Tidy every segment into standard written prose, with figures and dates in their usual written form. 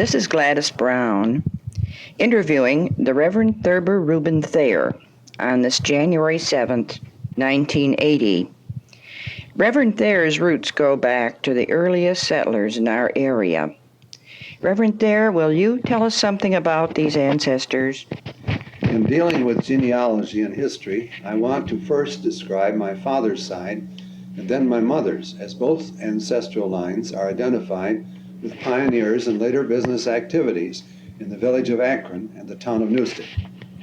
This is Gladys Brown interviewing the Rev Thurber Reuben Thayer on this January 7th, 1980. Rev Thayer's roots go back to the earliest settlers in our area. Rev Thayer, will you tell us something about these ancestors? In dealing with genealogy and history, I want to first describe my father's side and then my mother's, as both ancestral lines are identified with pioneers and later business activities in the village of Akron and the town of Newstead.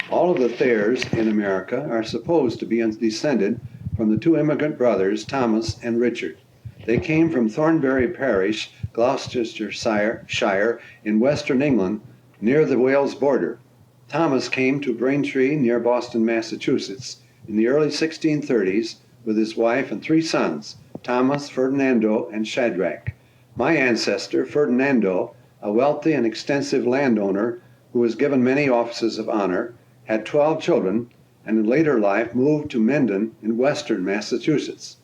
All of the Thayers in America are supposed to be descended from the two immigrant brothers, Thomas and Richard. They came from Thornbury Parish, Gloucestershire, in western England, near the Wales border. Thomas came to Braintree, near Boston, Massachusetts, in the early 1630s with his wife and three sons, Thomas, Ferdinando, and Shadrach. My ancestor, Ferdinando, a wealthy and extensive landowner who was given many offices of honor, had 12 children, and in later life moved to Mendon in western Massachusetts.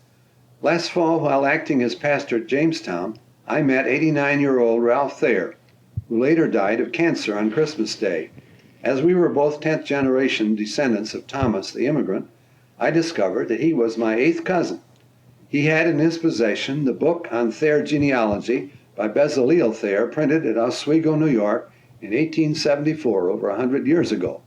Last fall, while acting as pastor at Jamestown, I met 89-year-old Rev Thayer, who later died of cancer on Christmas Day. As we were both 10th generation descendants of Thomas the immigrant, I discovered that he was my 8th cousin. He had in his possession the book on Thayer genealogy by Bezaleel Thayer, printed at Oswego, New York in 1874, over 100 years ago.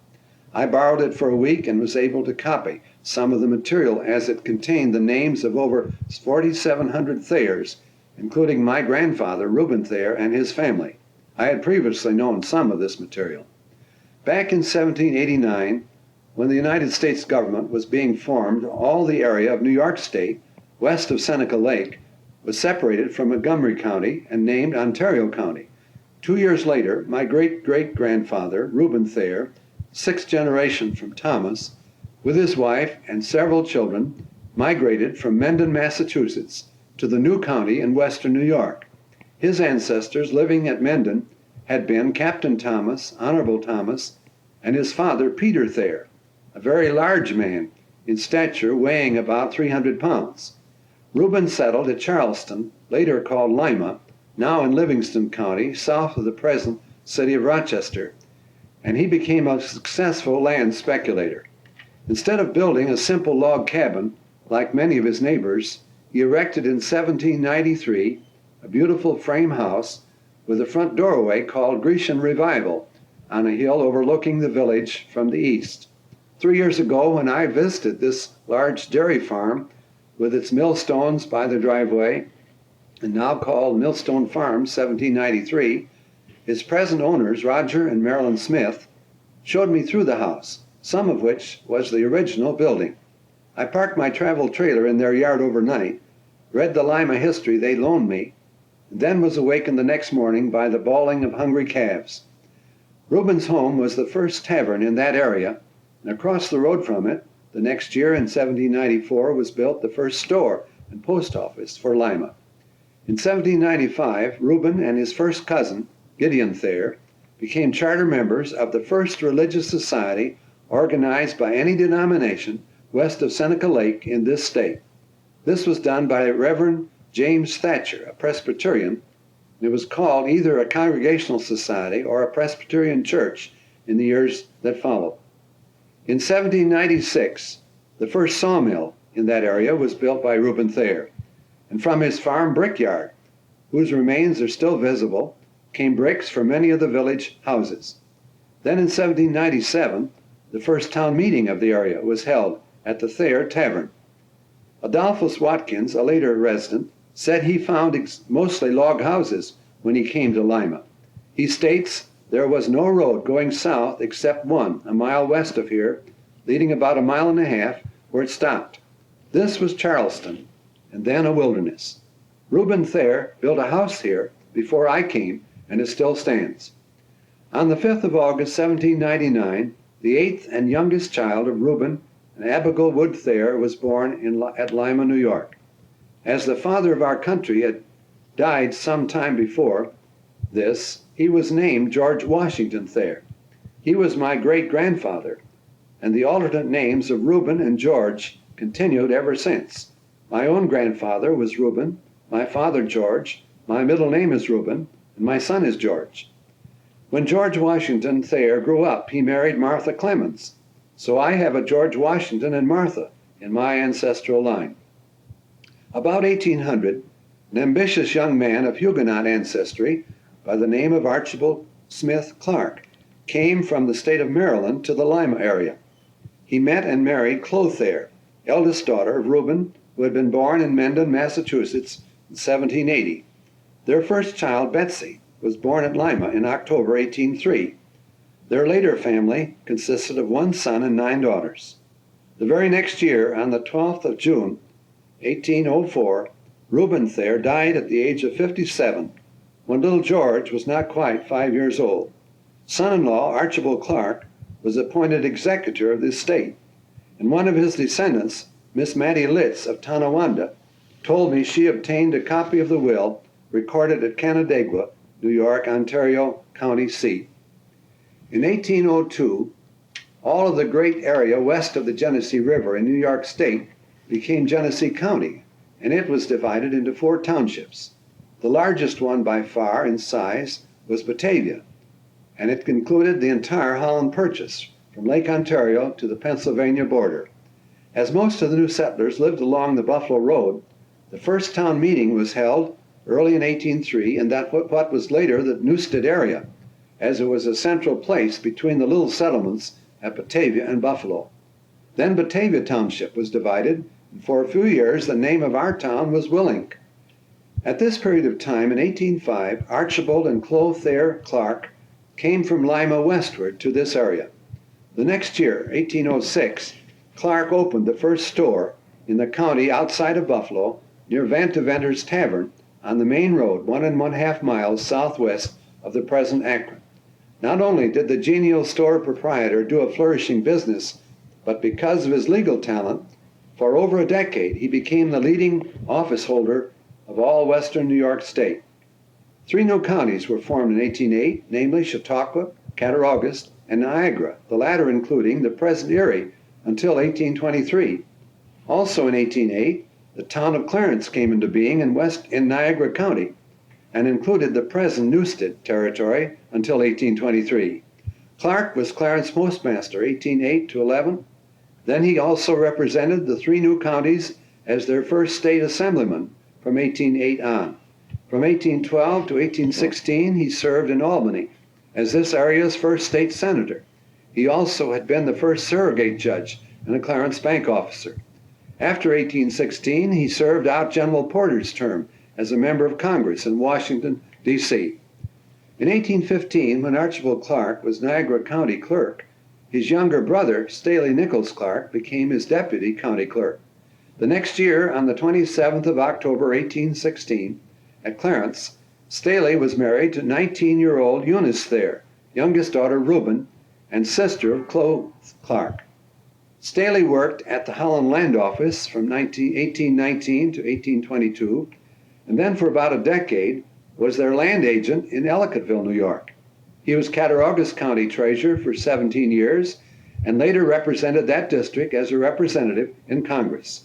I borrowed it for a week and was able to copy some of the material, as it contained the names of over 4,700 Thayers, including my grandfather, Reuben Thayer, and his family. I had previously known some of this material. Back in 1789, when the United States government was being formed, all the area of New York State, west of Seneca Lake, was separated from Montgomery County and named Ontario County. 2 years later, my great-great-grandfather, Reuben Thayer, 6th generation from Thomas, with his wife and several children, migrated from Mendon, Massachusetts, to the new county in western New York. His ancestors living at Mendon had been Captain Thomas, Honorable Thomas, and his father, Peter Thayer, a very large man in stature, weighing about 300 pounds. Reuben settled at Charleston, later called Lima, now in Livingston County, south of the present city of Rochester, and he became a successful land speculator. Instead of building a simple log cabin like many of his neighbors, he erected in 1793 a beautiful frame house with a front doorway called Grecian Revival on a hill overlooking the village from the east. 3 years ago, when I visited this large dairy farm with its millstones by the driveway, and now called Millstone Farm 1793, its present owners, Roger and Marilyn Smith, showed me through the house, some of which was the original building. I parked my travel trailer in their yard overnight, read the Lima history they loaned me, and then was awakened the next morning by the bawling of hungry calves. Reuben's home was the first tavern in that area, and across the road from it, the next year in 1794, was built the first store and post office for Lima. In 1795, Reuben and his first cousin, Gideon Thayer, became charter members of the first religious society organized by any denomination west of Seneca Lake in this state. This was done by Reverend James Thatcher, a Presbyterian, and it was called either a Congregational Society or a Presbyterian Church in the years that followed. In 1796, the first sawmill in that area was built by Reuben Thayer, and from his farm brickyard, whose remains are still visible, came bricks for many of the village houses. Then in 1797, the first town meeting of the area was held at the Thayer Tavern. Adolphus Watkins, a later resident, said he found mostly log houses when he came to Lima. He states, "There was no road going south except one, a mile west of here, leading about a mile and a half, where it stopped. This was Charleston, and then a wilderness. Reuben Thayer built a house here before I came, and it still stands." On the 5th of August, 1799, the 8th and youngest child of Reuben and Abigail Wood Thayer was born at Lima, New York. As the father of our country had died some time before this, he was named George Washington Thayer. He was my great-grandfather, and the alternate names of Reuben and George continued ever since. My own grandfather was Reuben, my father George, my middle name is Reuben, and my son is George. When George Washington Thayer grew up, he married Martha Clemens. So I have a George Washington and Martha in my ancestral line. About 1800, an ambitious young man of Huguenot ancestry by the name of Archibald Smith Clark came from the state of Maryland to the Lima area. He met and married Chloe Thayer, eldest daughter of Reuben, who had been born in Mendon, Massachusetts in 1780. Their first child, Betsy, was born at Lima in October 1803. Their later family consisted of one son and 9 daughters. The very next year, on the 12th of June, 1804, Reuben Thayer died at the age of 57, when little George was not quite 5 years old. Son-in-law Archibald Clark was appointed executor of the estate, and one of his descendants, Miss Mattie Litz of Tonawanda, told me she obtained a copy of the will recorded at Canandaigua, New York, Ontario County seat. In 1802, all of the great area west of the Genesee River in New York State became Genesee County, and it was divided into 4 townships. The largest one by far in size was Batavia, and it included the entire Holland Purchase from Lake Ontario to the Pennsylvania border. As most of the new settlers lived along the Buffalo Road, the first town meeting was held early in 1803 in what was later the Newstead area, as it was a central place between the little settlements at Batavia and Buffalo. Then Batavia Township was divided, and for a few years the name of our town was Willink. At this period of time, in 1805, Archibald and Chloe Thayer Clark came from Lima westward to this area. The next year, 1806, Clark opened the first store in the county outside of Buffalo, near Vanteventer's Tavern, on the main road 1½ miles southwest of the present Akron. Not only did the genial store proprietor do a flourishing business, but because of his legal talent, for over a decade he became the leading office holder of all western New York State. 3 new counties were formed in 1808, namely Chautauqua, Cattaraugus, and Niagara, the latter including the present Erie until 1823. Also in 1808, the town of Clarence came into being in Niagara County and included the present Newstead territory until 1823. Clark was Clarence postmaster 1808 to 11. Then he also represented the 3 new counties as their first state assemblyman from 1808 on. From 1812 to 1816, he served in Albany as this area's first state senator. He also had been the first surrogate judge and a Clarence bank officer. After 1816, he served out General Porter's term as a member of Congress in Washington, D.C. In 1815, when Archibald Clark was Niagara County clerk, his younger brother, Staley Nichols Clark, became his deputy county clerk. The next year, on the 27th of October, 1816, at Clarence, Staley was married to 19-year-old Eunice Thayer, youngest daughter Reuben, and sister of Chloe Clark. Staley worked at the Holland Land Office from 1819 to 1822, and then for about a decade was their land agent in Ellicottville, New York. He was Cattaraugus County Treasurer for 17 years and later represented that district as a representative in Congress.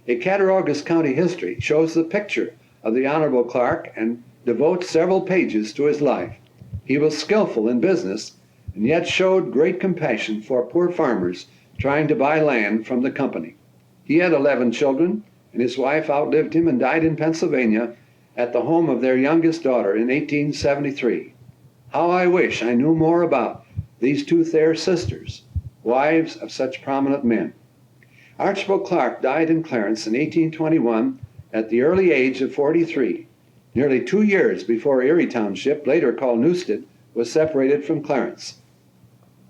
A Cattaraugus County history shows the picture of the Honorable Clark and devotes several pages to his life. He was skillful in business and yet showed great compassion for poor farmers trying to buy land from the company. He had 11 children, and his wife outlived him and died in Pennsylvania at the home of their youngest daughter in 1873. How I wish I knew more about these 2 Thayer sisters, wives of such prominent men. Archibald Clark died in Clarence in 1821 at the early age of 43, nearly 2 years before Erie Township, later called Newstead, was separated from Clarence.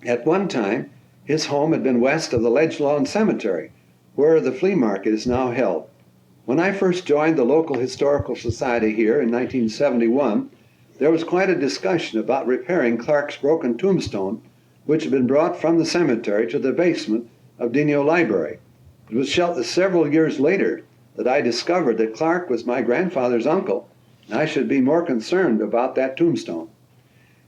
At one time, his home had been west of the Ledge Lawn Cemetery, where the flea market is now held. When I first joined the local historical society here in 1971, there was quite a discussion about repairing Clark's broken tombstone, which had been brought from the cemetery to the basement of Dinio Library. It was several years later that I discovered that Clark was my grandfather's uncle, and I should be more concerned about that tombstone.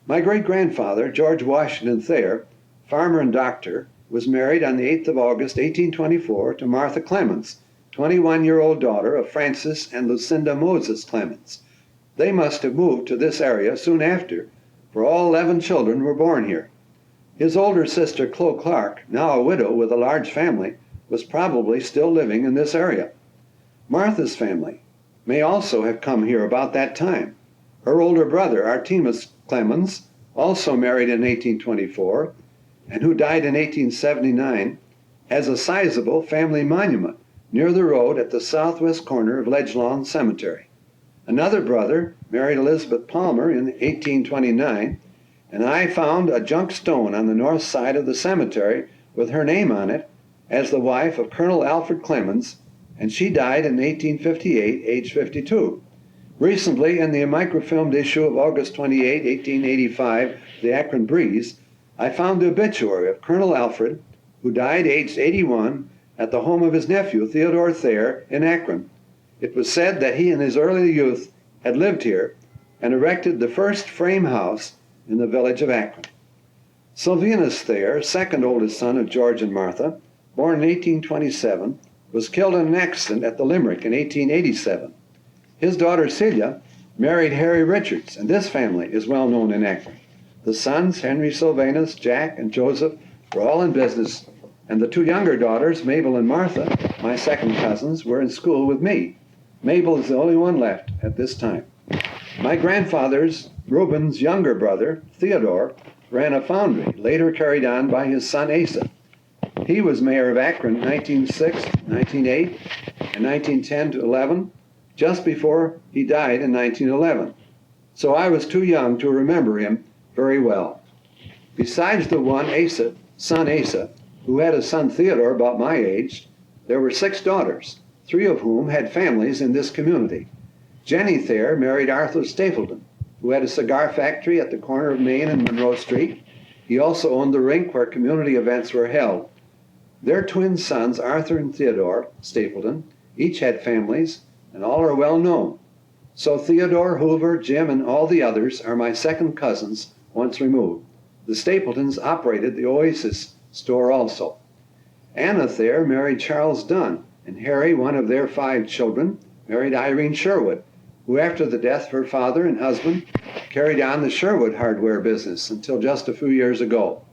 My great-grandfather, George Washington Thayer, farmer and doctor, was married on the 8th of August, 1824, to Martha Clemens, 21-year-old daughter of Francis and Lucinda Moses Clemens. They must have moved to this area soon after, for all 11 children were born here. His older sister, Chloe Clark, now a widow with a large family, was probably still living in this area. Martha's family may also have come here about that time. Her older brother, Artemus Clemens, also married in 1824, and who died in 1879, has a sizable family monument near the road at the southwest corner of Ledge Lawn Cemetery. Another brother married Elizabeth Palmer in 1829, and I found a junk stone on the north side of the cemetery with her name on it as the wife of Colonel Alfred Clemens, and she died in 1858, age 52. Recently, in the microfilmed issue of August 28, 1885, the Akron Breeze, I found the obituary of Colonel Alfred, who died aged 81 at the home of his nephew, Theodore Thayer, in Akron. It was said that he in his early youth had lived here and erected the first frame house in the village of Akron. Sylvanus Thayer, second oldest son of George and Martha, born in 1827, was killed in an accident at the Limerick in 1887. His daughter Celia married Harry Richards, and this family is well known in Akron. The sons, Henry Sylvanus, Jack, and Joseph, were all in business, and the two younger daughters, Mabel and Martha, my second cousins, were in school with me. Mabel is the only one left at this time. My grandfather's, Reuben's younger brother, Theodore, ran a foundry, later carried on by his son Asa. He was mayor of Akron in 1906, 1908, and 1910 to 11, just before he died in 1911. So I was too young to remember him very well. Besides the one Asa, son Asa, who had a son Theodore about my age, there were 6 daughters, 3 of whom had families in this community. Jenny Thayer married Arthur Stapleton, who had a cigar factory at the corner of Main and Monroe Street. He also owned the rink where community events were held. Their twin sons, Arthur and Theodore Stapleton, each had families, and all are well known. So Theodore, Hoover, Jim, and all the others are my second cousins once removed. The Stapletons operated the Oasis store also. Anna Thayer married Charles Dunn, and Harry, one of their 5 children, married Irene Sherwood, who after the death of her father and husband carried on the Sherwood hardware business until just a few years ago.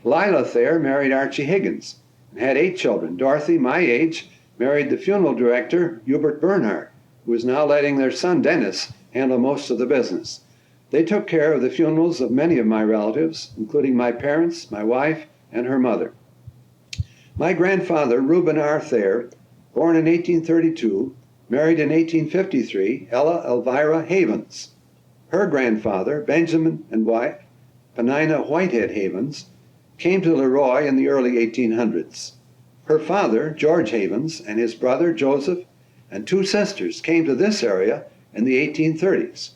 Lila Thayer married Archie Higgins and had 8 children. Dorothy, my age, married the funeral director, Hubert Bernhardt, who is now letting their son Dennis handle most of the business. They took care of the funerals of many of my relatives, including my parents, my wife, and her mother. My grandfather, Reuben R. Thayer, born in 1832, married in 1853 Ella Elvira Havens. Her grandfather, Benjamin, and wife, Penina Whitehead Havens, came to Leroy in the early 1800s. Her father, George Havens, and his brother, Joseph, and 2 sisters came to this area in the 1830s.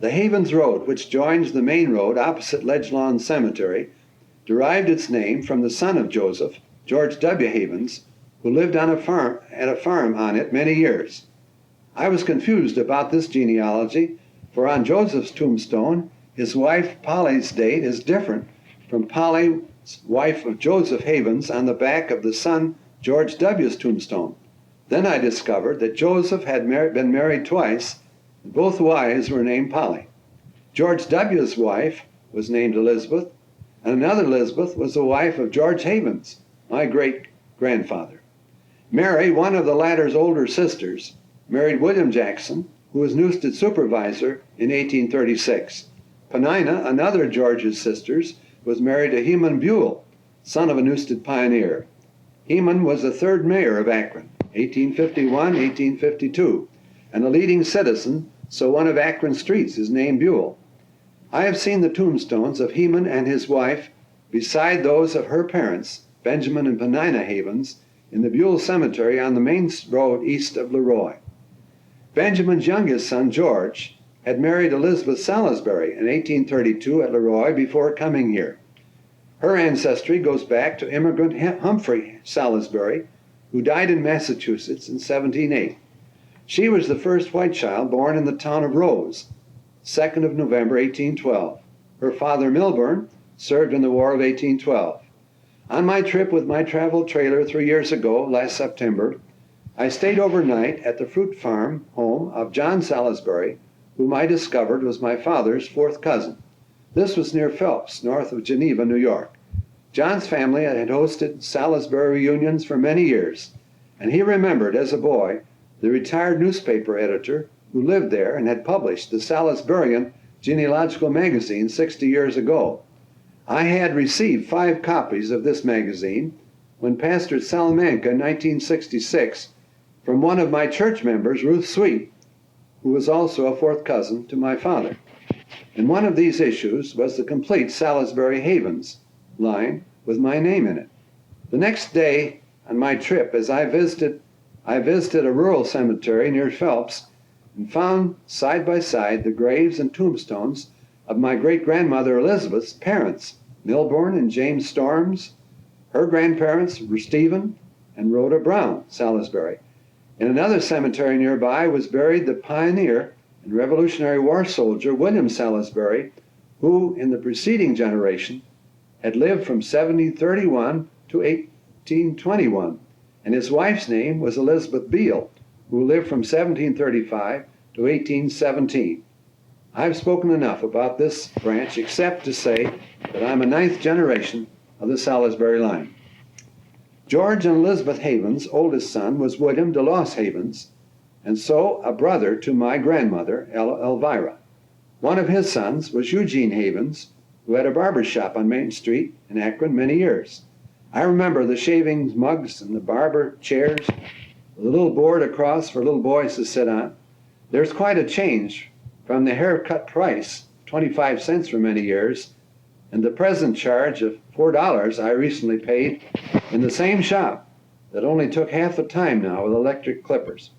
The Havens Road, which joins the main road opposite Ledge Lawn Cemetery, derived its name from the son of Joseph, George W. Havens, who lived on a farm on it many years. I was confused about this genealogy, for on Joseph's tombstone, his wife Polly's date is different from Polly, wife of Joseph Havens, on the back of the son George W.'s tombstone. Then I discovered that Joseph had been married twice, and both wives were named Polly. George W.'s wife was named Elizabeth, and another Elizabeth was the wife of George Havens, my great-grandfather. Mary, one of the latter's older sisters, married William Jackson, who was Newstead supervisor in 1836. Penina, another of George's sisters, was married to Heman Buell, son of a Newstead pioneer. Heman was the 3rd mayor of Akron, 1851-1852, and a leading citizen, so one of Akron's streets is named Buell. I have seen the tombstones of Heman and his wife beside those of her parents, Benjamin and Penina Havens, in the Buell Cemetery on the main road east of Leroy. Benjamin's youngest son, George, had married Elizabeth Salisbury in 1832 at Leroy before coming here. Her ancestry goes back to immigrant Humphrey Salisbury, who died in Massachusetts in 1708. She was the first white child born in the town of Rose, 2nd of November, 1812. Her father, Milburn, served in the War of 1812. On my trip with my travel trailer 3 years ago, last September, I stayed overnight at the fruit farm home of John Salisbury, whom I discovered was my father's 4th cousin. This was near Phelps, north of Geneva, New York. John's family had hosted Salisbury reunions for many years, and he remembered as a boy the retired newspaper editor who lived there and had published the Salisburian genealogical magazine 60 years ago. I had received 5 copies of this magazine when pastored Salamanca in 1966 from one of my church members, Ruth Sweet, who was also a 4th cousin to my father. And one of these issues was the complete Salisbury Havens line with my name in it. The next day on my trip, as I visited a rural cemetery near Phelps and found side by side the graves and tombstones of my great-grandmother Elizabeth's parents, Milburn and James Storms. Her grandparents were Stephen and Rhoda Brown Salisbury. In another cemetery nearby was buried the pioneer and Revolutionary War soldier William Salisbury, who in the preceding generation had lived from 1731 to 1821, and his wife's name was Elizabeth Beale, who lived from 1735 to 1817. I've spoken enough about this branch except to say that I'm a 9th generation of the Salisbury line. George and Elizabeth Havens' oldest son was William de Los Havens, and so a brother to my grandmother, Elvira. One of his sons was Eugene Havens, who had a barber shop on Main Street in Akron many years. I remember the shaving mugs and the barber chairs, the little board across for little boys to sit on. There's quite a change from the haircut price, 25 cents for many years, and the present charge of $4 I recently paid in the same shop that only took half the time now with electric clippers.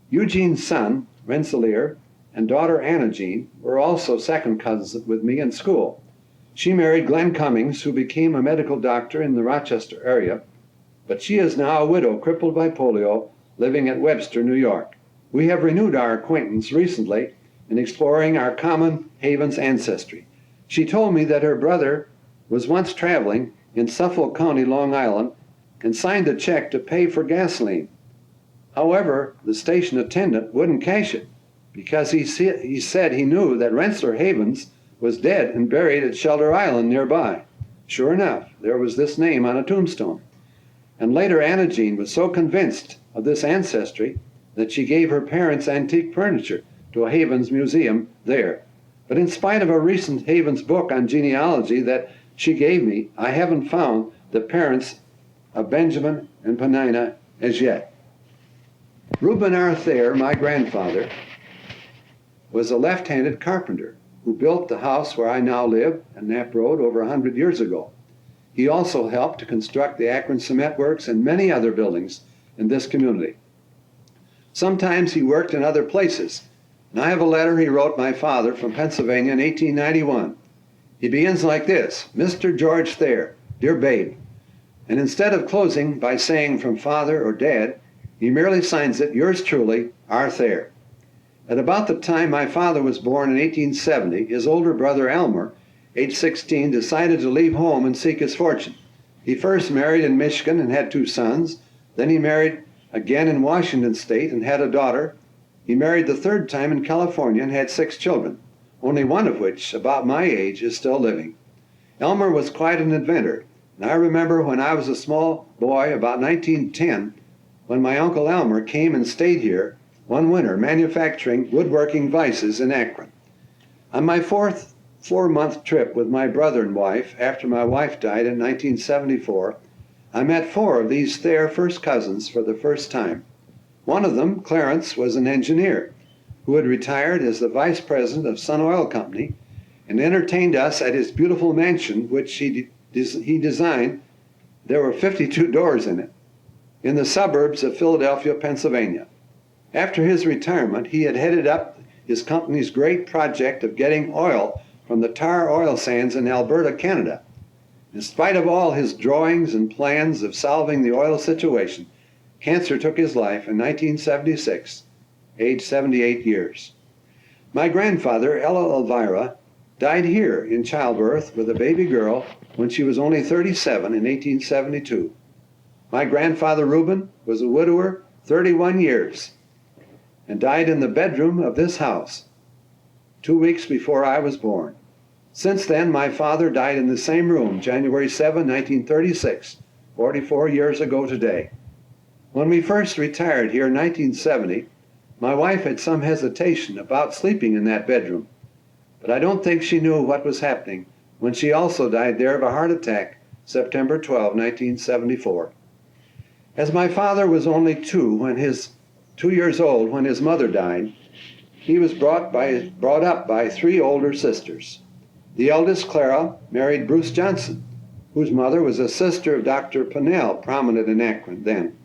Eugene's son, Rensselaer, and daughter Anna Jean were also second cousins with me in school. She married Glenn Cummings, who became a medical doctor in the Rochester area, but she is now a widow crippled by polio, living at Webster, New York. We have renewed our acquaintance recently in exploring our common Havens ancestry. She told me that her brother was once traveling in Suffolk County, Long Island, and signed a check to pay for gasoline. However, the station attendant wouldn't cash it because he said he knew that Rensselaer Havens was dead and buried at Shelter Island nearby. Sure enough, there was this name on a tombstone. And later Anna Jean was so convinced of this ancestry that she gave her parents' antique furniture to a Havens museum there. But in spite of a recent Havens book on genealogy that she gave me, I haven't found the parents of Benjamin and Penina as yet. Reuben R. Thayer, my grandfather, was a left-handed carpenter who built the house where I now live on Knapp Road over 100 years ago. He also helped to construct the Akron Cement Works and many other buildings in this community. Sometimes he worked in other places, and I have a letter he wrote my father from Pennsylvania in 1891. He begins like this: Mr. George Thayer, dear babe. And instead of closing by saying from father or dad, he merely signs it, yours truly, R. Thayer. At about the time my father was born in 1870, his older brother Elmer, age 16, decided to leave home and seek his fortune. He first married in Michigan and had 2 sons. Then he married again in Washington State and had a daughter. He married the 3rd time in California and had 6 children, only one of which, about my age, is still living. Elmer was quite an inventor, and I remember when I was a small boy, about 1910, when my Uncle Elmer came and stayed here one winter manufacturing woodworking vices in Akron. On my 4th 4-month trip with my brother and wife, after my wife died in 1974, I met 4 of these Thayer first cousins for the first time. One of them, Clarence, was an engineer who had retired as the vice president of Sun Oil Company and entertained us at his beautiful mansion, which he designed. There were 52 doors in it, in the suburbs of Philadelphia, Pennsylvania. After his retirement, he had headed up his company's great project of getting oil from the tar oil sands in Alberta, Canada. In spite of all his drawings and plans of solving the oil situation, cancer took his life in 1976, age 78 years. My grandfather, Ella Elvira, died here in childbirth with a baby girl when she was only 37 in 1872. My grandfather Reuben was a widower 31 years and died in the bedroom of this house 2 weeks before I was born. Since then, my father died in the same room, January 7, 1936, 44 years ago today. When we first retired here in 1970, my wife had some hesitation about sleeping in that bedroom, but I don't think she knew what was happening when she also died there of a heart attack, September 12, 1974. As my father was only 2 years old when his mother died, he was brought up by 3 older sisters. The eldest, Clara, married Bruce Johnson, whose mother was a sister of Dr. Pennell, prominent in Akron then.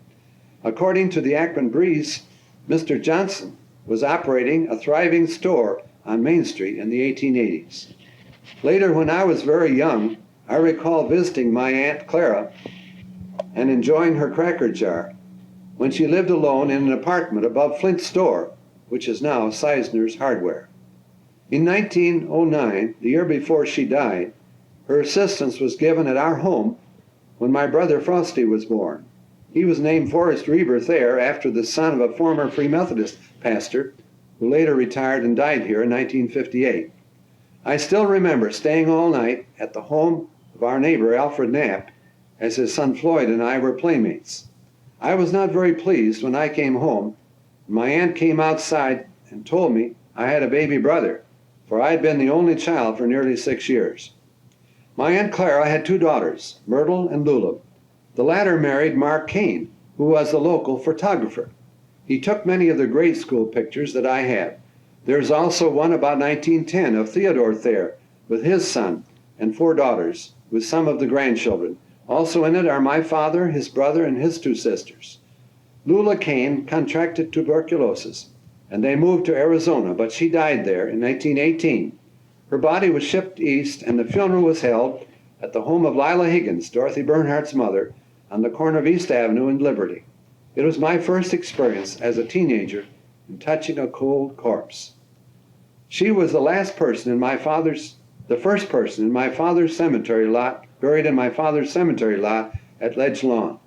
According to the Akron Breeze, Mr. Johnson was operating a thriving store on Main Street in the 1880s. Later, when I was very young, I recall visiting my Aunt Clara and enjoying her cracker jar when she lived alone in an apartment above Flint's store, which is now Seisner's Hardware. In 1909, the year before she died, her assistance was given at our home when my brother Frosty was born. He was named Forrest Rev Thayer after the son of a former Free Methodist pastor who later retired and died here in 1958. I still remember staying all night at the home of our neighbor Alfred Knapp as his son Floyd and I were playmates. I was not very pleased when I came home. My aunt came outside and told me I had a baby brother, for I had been the only child for nearly 6 years. My Aunt Clara had 2 daughters, Myrtle and Lula. The latter married Mark Kane, who was a local photographer. He took many of the grade school pictures that I have. There's also one about 1910 of Theodore Thayer with his son and 4 daughters, with some of the grandchildren. Also in it are my father, his brother, and his 2 sisters. Lula Kane contracted tuberculosis, and they moved to Arizona, but she died there in 1918. Her body was shipped east, and the funeral was held at the home of Lila Higgins, Dorothy Bernhardt's mother, on the corner of East Avenue and Liberty. It was my first experience as a teenager in touching a cold corpse. She was the first person in my father's cemetery lot, buried in my father's cemetery lot at Ledge Lawn.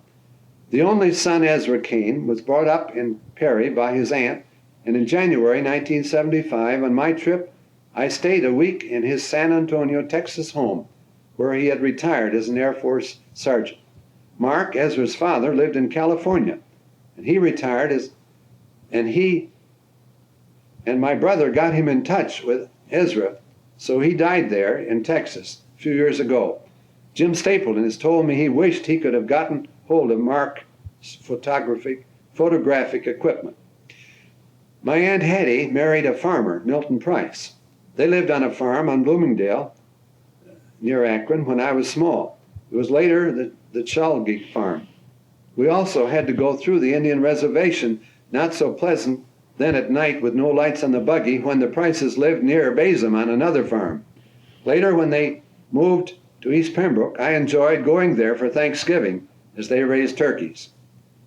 The only son, Ezra Kane, was brought up in Perry by his aunt, and in January 1975, on my trip, I stayed a week in his San Antonio, Texas home, where he had retired as an Air Force sergeant. Mark, Ezra's father, lived in California, and he retired and my brother got him in touch with Ezra, so he died there in Texas a few years ago. Jim Stapleton has told me he wished he could have gotten hold of Mark's photographic equipment. My Aunt Hattie married a farmer, Milton Price. They lived on a farm on Bloomingdale, near Akron, when I was small. It was later the Chalgeek farm. We also had to go through the Indian reservation, not so pleasant then at night with no lights on the buggy, when the Prices lived near Bazum on another farm. Later, when they moved to East Pembroke, I enjoyed going there for Thanksgiving as they raised turkeys.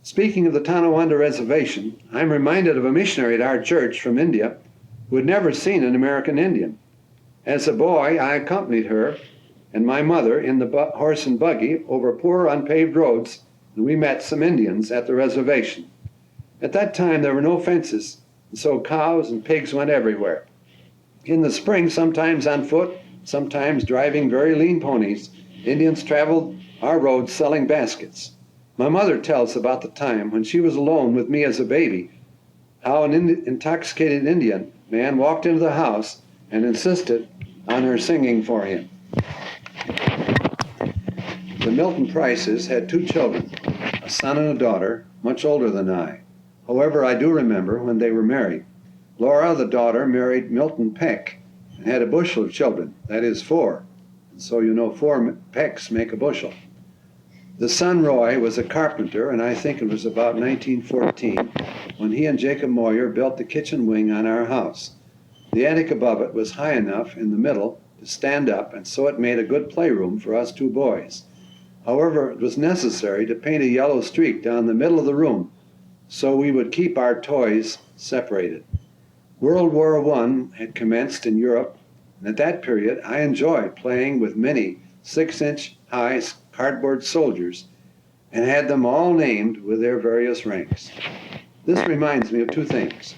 Speaking of the Tonawanda Reservation, I'm reminded of a missionary at our church from India who had never seen an American Indian. As a boy, I accompanied her and my mother in the horse and buggy over poor unpaved roads, and we met some Indians at the reservation. At that time, there were no fences, and so cows and pigs went everywhere. In the spring, sometimes on foot, sometimes driving very lean ponies, Indians traveled our roads selling baskets. My mother tells about the time when she was alone with me as a baby, how an intoxicated Indian man walked into the house and insisted on her singing for him. The Milton Prices had 2 children, a son and a daughter, much older than I. However, I do remember when they were married. Laura, the daughter, married Milton Peck and had a bushel of children, that is 4. And so 4 pecks make a bushel. The son, Roy, was a carpenter, and I think it was about 1914 when he and Jacob Moyer built the kitchen wing on our house. The attic above it was high enough in the middle to stand up, and so it made a good playroom for us 2 boys. However, it was necessary to paint a yellow streak down the middle of the room so we would keep our toys separated. World War I had commenced in Europe, and at that period I enjoyed playing with many 6-inch high cardboard soldiers and had them all named with their various ranks. This reminds me of 2 things.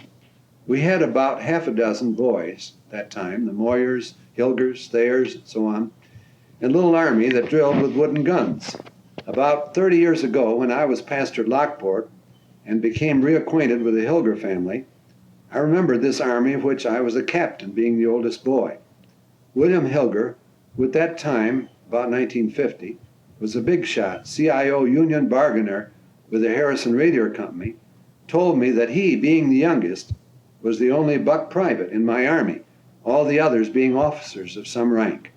We had about half a dozen boys that time, the Moyers, Hilgers, Thayers, and so on, and a little army that drilled with wooden guns. About 30 years ago, when I was pastor at Lockport and became reacquainted with the Hilger family, I remembered this army of which I was a captain, being the oldest boy. William Hilger, who at that time, about 1950, was a big shot, CIO union bargainer with the Harrison Radio Company, told me that he, being the youngest, was the only buck private in my army, all the others being officers of some rank.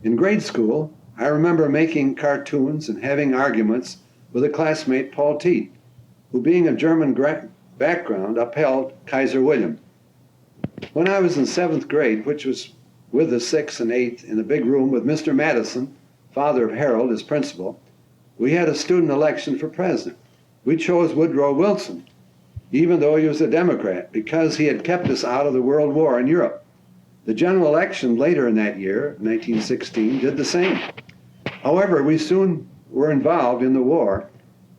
In grade school, I remember making cartoons and having arguments with a classmate, Paul Teat, who, being of German background, upheld Kaiser William. When I was in 7th grade, which was with the 6th and 8th in a big room with Mr. Madison, father of Harold, as principal, we had a student election for president. We chose Woodrow Wilson, even though he was a Democrat, because he had kept us out of the World War in Europe. The general election later in that year, 1916, did the same. However, we soon were involved in the war,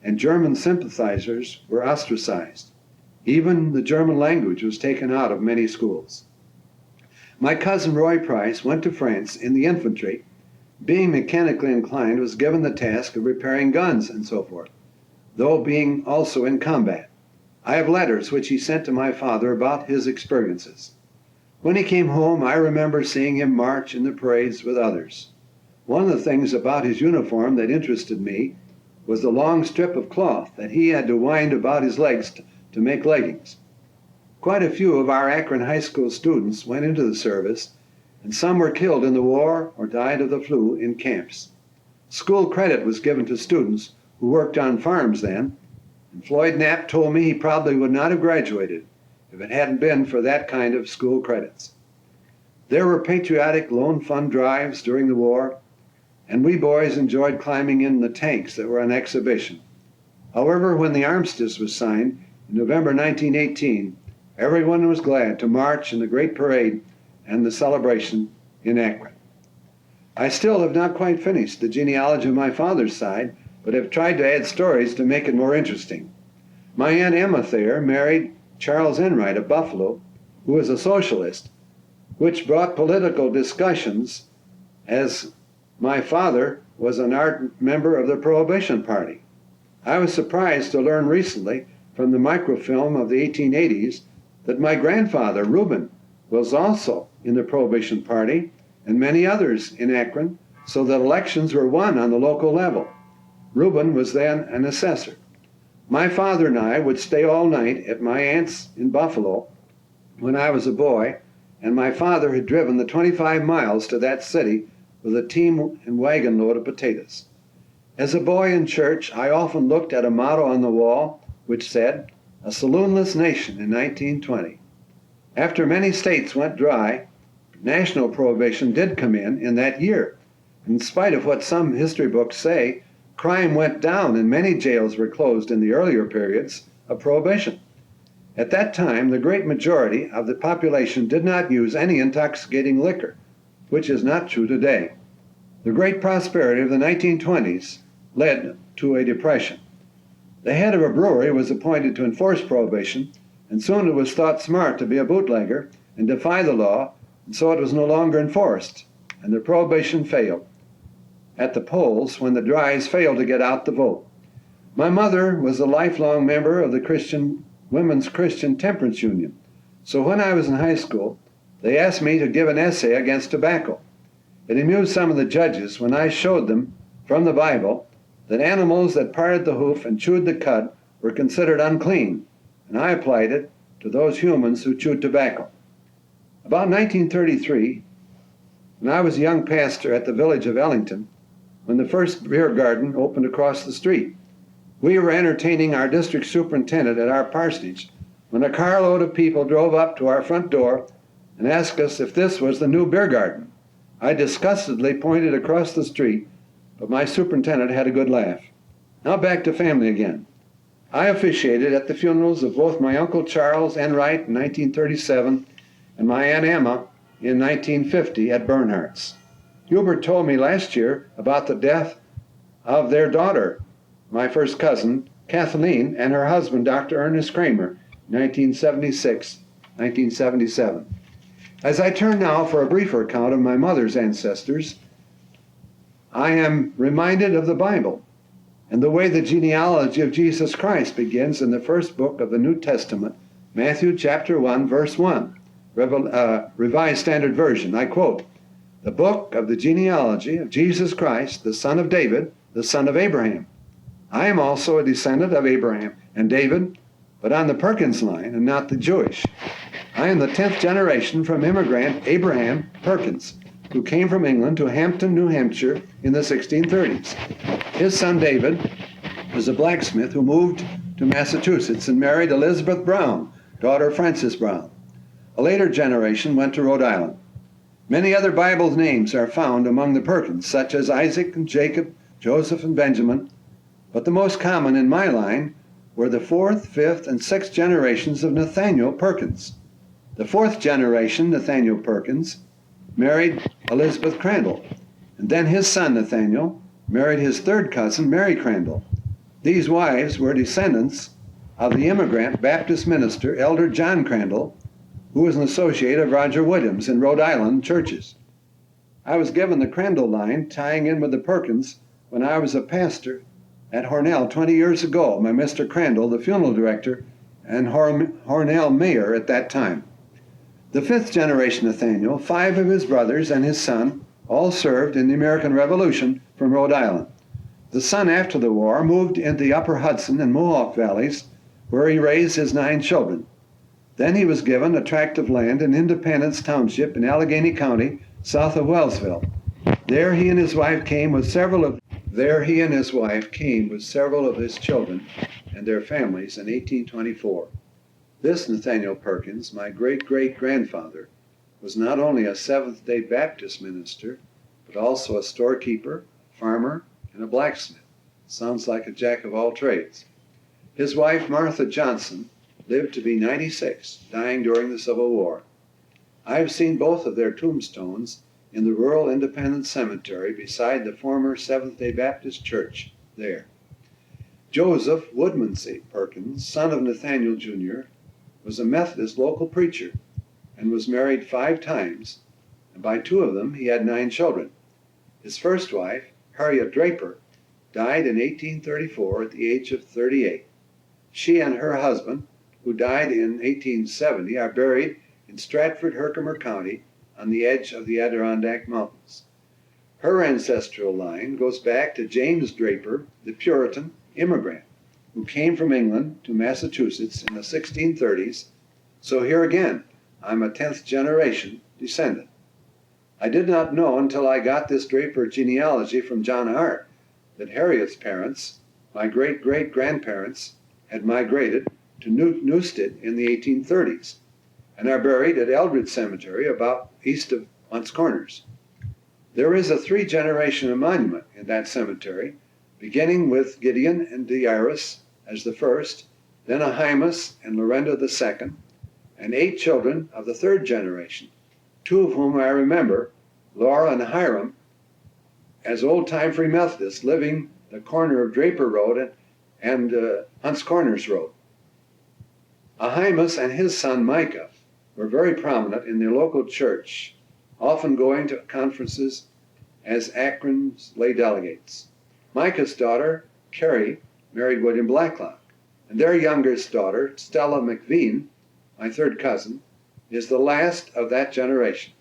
and German sympathizers were ostracized. Even the German language was taken out of many schools. My cousin Roy Price went to France in the infantry. Being mechanically inclined, was given the task of repairing guns and so forth, though being also in combat. I have letters which he sent to my father about his experiences. When he came home, I remember seeing him march in the parades with others. One of the things about his uniform that interested me was the long strip of cloth that he had to wind about his legs to make leggings. Quite a few of our Akron High School students went into the service, and some were killed in the war or died of the flu in camps. School credit was given to students who worked on farms then, and Floyd Knapp told me he probably would not have graduated if it hadn't been for that kind of school credits. There were patriotic loan fund drives during the war, and we boys enjoyed climbing in the tanks that were on exhibition. However, when the armistice was signed in November 1918, everyone was glad to march in the great parade and the celebration in Akron. I still have not quite finished the genealogy of my father's side, but have tried to add stories to make it more interesting. My Aunt Emma Thayer married Charles Enright of Buffalo, who was a socialist, which brought political discussions, as my father was an ardent member of the Prohibition Party. I was surprised to learn recently from the microfilm of the 1880s that my grandfather, Reuben, was also in the Prohibition Party, and many others in Akron, so that elections were won on the local level. Reuben was then an assessor. My father and I would stay all night at my aunt's in Buffalo when I was a boy, and my father had driven the 25 miles to that city with a team and wagon load of potatoes. As a boy in church, I often looked at a motto on the wall which said, "A saloonless nation in 1920. After many states went dry, national prohibition did come in that year. In spite of what some history books say, crime went down and many jails were closed in the earlier periods of prohibition. At that time, the great majority of the population did not use any intoxicating liquor, which is not true today. The great prosperity of the 1920s led to a depression. The head of a brewery was appointed to enforce prohibition, and soon it was thought smart to be a bootlegger and defy the law, and so it was no longer enforced, and the prohibition failed at the polls when the Dries failed to get out the vote. My mother was a lifelong member of the Women's Christian Temperance Union, so when I was in high school, they asked me to give an essay against tobacco. It amused some of the judges when I showed them from the Bible that animals that parted the hoof and chewed the cud were considered unclean, and I applied it to those humans who chewed tobacco. About 1933, when I was a young pastor at the village of Ellington, when the first beer garden opened across the street, we were entertaining our district superintendent at our parsonage when a carload of people drove up to our front door and asked us if this was the new beer garden. I disgustedly pointed across the street, but my superintendent had a good laugh. Now back to family again. I officiated at the funerals of both my Uncle Charles Enright in 1937 and my Aunt Emma in 1950 at Bernhardt's. Hubert told me last year about the death of their daughter, my first cousin, Kathleen, and her husband, Dr. Ernest Kramer, in 1976, 1977. As I turn now for a briefer account of my mother's ancestors, I am reminded of the Bible and the way the genealogy of Jesus Christ begins in the first book of the New Testament, Matthew chapter 1, verse 1, Revised Standard Version. I quote, "The book of the genealogy of Jesus Christ, the son of David, the son of Abraham. I am also a descendant of Abraham and David, but on the Perkins line and not the Jewish. I am the 10th generation from immigrant Abraham Perkins, who came from England to Hampton, New Hampshire in the 1630s. His son David was a blacksmith who moved to Massachusetts and married Elizabeth Brown, daughter of Francis Brown. A later generation went to Rhode Island. Many other Bible names are found among the Perkins, such as Isaac and Jacob, Joseph and Benjamin, but the most common in my line were the 4th, 5th, and 6th generations of Nathaniel Perkins. The 4th generation, Nathaniel Perkins, married Elizabeth Crandall, and then his son Nathaniel married his 3rd cousin, Mary Crandall. These wives were descendants of the immigrant Baptist minister, Elder John Crandall, who was an associate of Roger Williams in Rhode Island churches. I was given the Crandall line tying in with the Perkins when I was a pastor at Hornell 20 years ago, my Mr. Crandall, the funeral director, and Hornell mayor at that time. The 5th generation Nathaniel, 5 of his brothers and his son, all served in the American Revolution from Rhode Island. The son, after the war, moved into the upper Hudson and Mohawk valleys, where he raised his 9 children. Then he was given a tract of land in Independence Township in Allegheny County, south of Wellsville. There he and his wife came with several of his children and their families in 1824. This Nathaniel Perkins, my great-great-grandfather, was not only a Seventh-day Baptist minister, but also a storekeeper, farmer, and a blacksmith. Sounds like a jack of all trades. His wife, Martha Johnson, lived to be 96, dying during the Civil War. I have seen both of their tombstones in the rural Independence Cemetery beside the former Seventh-day Baptist Church there. Joseph Woodmansey Perkins, son of Nathaniel Jr., was a Methodist local preacher and was married 5 times, and by 2 of them he had 9 children. His first wife, Harriet Draper, died in 1834 at the age of 38. She and her husband, who died in 1870, are buried in Stratford, Herkimer County, on the edge of the Adirondack Mountains. Her ancestral line goes back to James Draper, the Puritan immigrant, who came from England to Massachusetts in the 1630s. So here again, I'm a 10th generation descendant. I did not know until I got this Draper genealogy from John Hart that Harriet's parents, my great-great-grandparents, had migrated to Newstead in the 1830s and are buried at Eldred Cemetery about east of Hunt's Corners. There is a 3-generation monument in that cemetery, beginning with Gideon and Jairus as the first, then Ahimaaz and Lorenda the second, and 8 children of the 3rd generation, 2 of whom I remember, Laura and Hiram, as old-time Free Methodists living the corner of Draper Road and Hunt's Corners Road. Ahimaaz and his son Micah were very prominent in their local church, often going to conferences as Akron's lay delegates. Micah's daughter, Carrie, married William Blacklock, and their youngest daughter, Stella McVean, my 3rd cousin, is the last of that generation.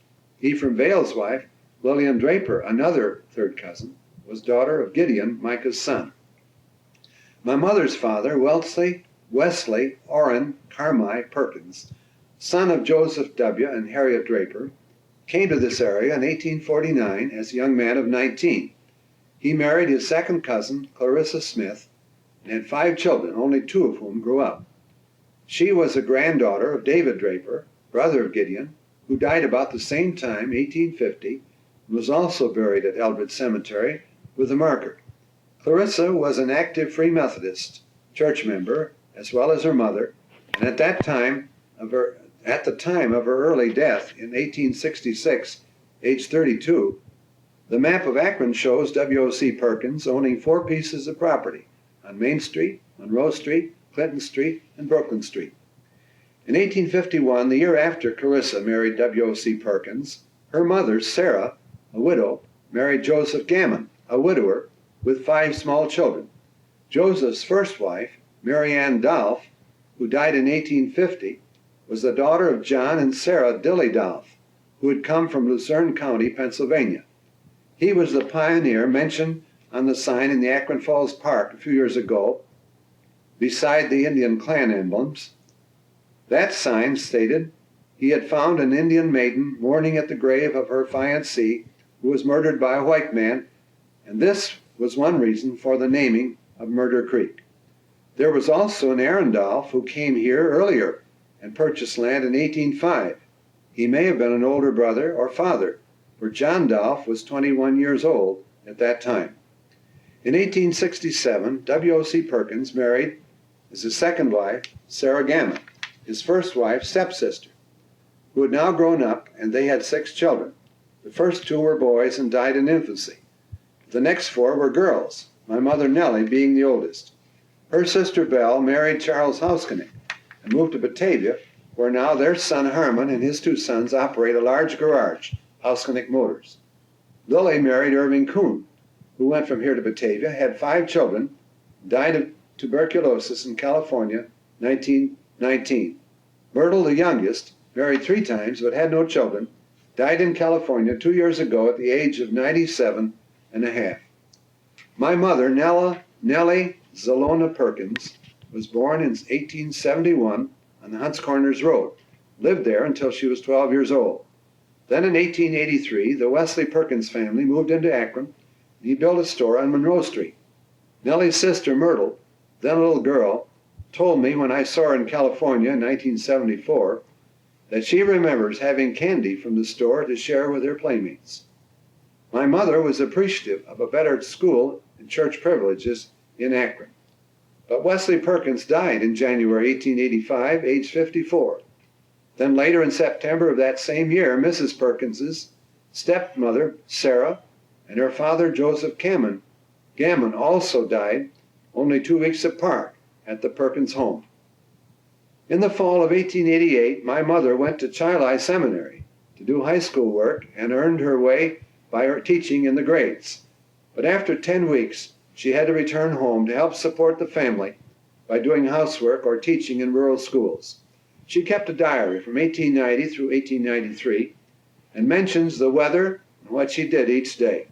Ephraim Vale's wife, Lillian Draper, another 3rd cousin, was daughter of Gideon, Micah's son. My mother's father, Wesley Orrin Carmi Perkins, son of Joseph W. and Harriet Draper, came to this area in 1849 as a young man of 19. He married his 2nd cousin, Clarissa Smith, and had 5 children, only 2 of whom grew up. She was a granddaughter of David Draper, brother of Gideon, who died about the same time, 1850, and was also buried at Eldred Cemetery with a marker. Clarissa was an active Free Methodist church member, as well as her mother, and at the time of her early death in 1866, age 32, the map of Akron shows W.O.C. Perkins owning 4 pieces of property on Main Street, Monroe Street, Clinton Street, and Brooklyn Street. In 1851, the year after Clarissa married W.O.C. Perkins, her mother, Sarah, a widow, married Joseph Gammon, a widower, with 5 small children. Joseph's first wife, Mary Ann Dolph, who died in 1850, was the daughter of John and Sarah Dilly Dolph, who had come from Lucerne County, Pennsylvania. He was the pioneer mentioned on the sign in the Akron Falls Park a few years ago, beside the Indian clan emblems. That sign stated he had found an Indian maiden mourning at the grave of her fiancé who was murdered by a white man, and this was one reason for the naming of Murder Creek. There was also an Aaron Dolph who came here earlier and purchased land in 1805. He may have been an older brother or father, for John Dolph was 21 years old at that time. In 1867, W.O.C. Perkins married his second wife, Sarah Gammon, his first wife's stepsister, who had now grown up, and they had 6 children. The first 2 were boys and died in infancy. The next 4 were girls, my mother Nellie being the oldest. Her sister Belle married Charles Houskinick and moved to Batavia, where now their son Harmon and his 2 sons operate a large garage, Houskinick Motors. Lily married Irving Kuhn, who went from here to Batavia, had 5 children, died of tuberculosis in California, 1919. Myrtle, the youngest, married 3 times but had no children, died in California 2 years ago at the age of 97 and a half. My mother, Nellie Zelona Perkins, was born in 1871 on the Hunts Corners Road, lived there until she was 12 years old. Then in 1883, the Wesley Perkins family moved into Akron, and he built a store on Monroe Street. Nellie's sister Myrtle, then a little girl, told me when I saw her in California in 1974 that she remembers having candy from the store to share with her playmates. My mother was appreciative of a better school and church privileges in Akron. But Wesley Perkins died in January 1885, age 54. Then later in September of that same year, Mrs. Perkins's stepmother, Sarah, and her father, Joseph Gammon, also died only 2 weeks apart at the Perkins home. In the fall of 1888, my mother went to Chili Seminary to do high school work and earned her way by her teaching in the grades. But after 10 weeks, she had to return home to help support the family by doing housework or teaching in rural schools. She kept a diary from 1890 through 1893 and mentions the weather and what she did each day.